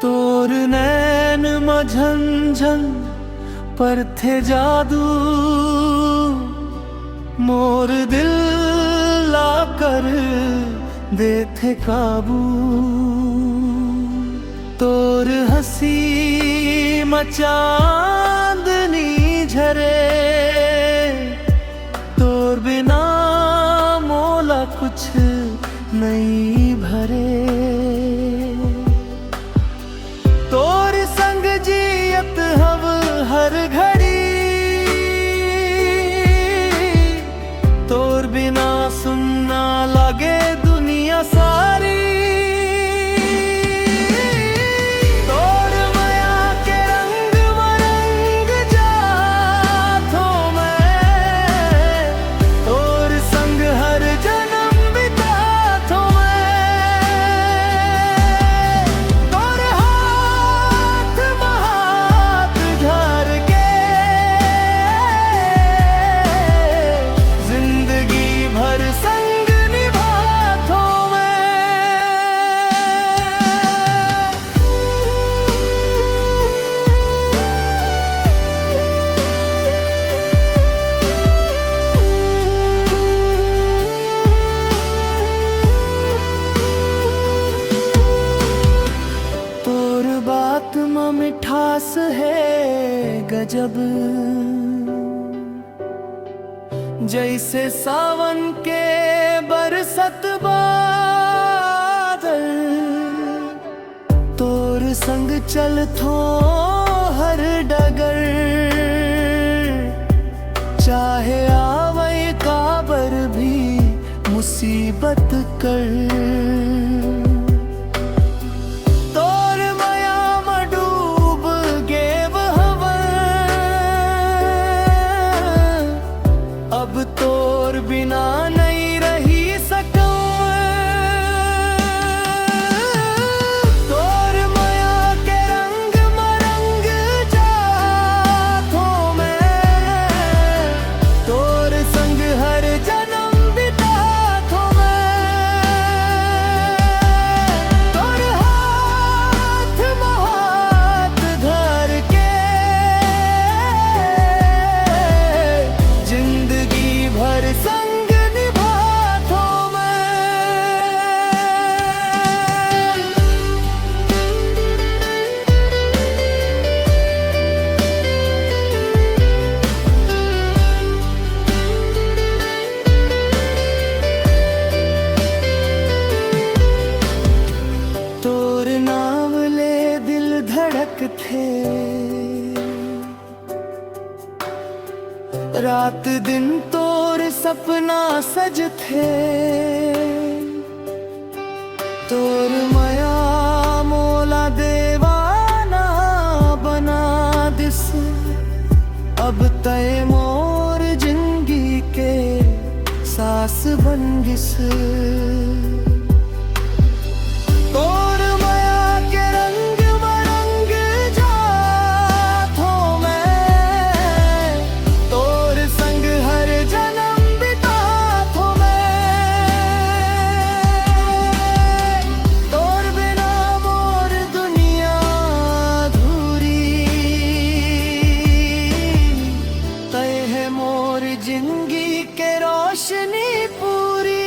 तोर नैन झंझन पर थे जादू, मोर दिल ला कर दे थे काबू। तोर हंसी चांदनी झरे, तोर बिना मोला कुछ नहीं भरे। तोर संग जियत हव हर घड़ी, तोर बिना सुनना लगे दुनिया सारी। तोर माया के रंग मरंग जाथों मैं, तोर संग हर जन्म बिताथों मैं। तोर हाथ महात धर के जिंदगी भर संग निभाथों मैं। तोर बात में मिठास है गजब, जैसे सावन के बरसत बादल। तोर संग चलथो हर डगर, चाहे आवे काबर भी मुसीबत कर। तोर माया में डूब गेव हवन, अब तोर बिना नहीं रही सकूं। तोर माया के रंग मरंग जाथों मैं, तोर संग हर जन्म बिताथों मैं। तोर हाथ महात धर के जिंदगी भर संग निभाथों मैं। तोर नाम ले दिल धड़क थे, रात दिन तोर सपना सज थे। तोर माया मोला देवाना बना दिस, अब तय मोर जिंदगी के सास बन गिस। तोर माया के रंग मरंग जाथों मैं, तोर संग हर जन्म बिताथों मैं। तोर बिना मोर दुनिया अधूरी, तय है मोर जिंदगी के रोशनी पूरी।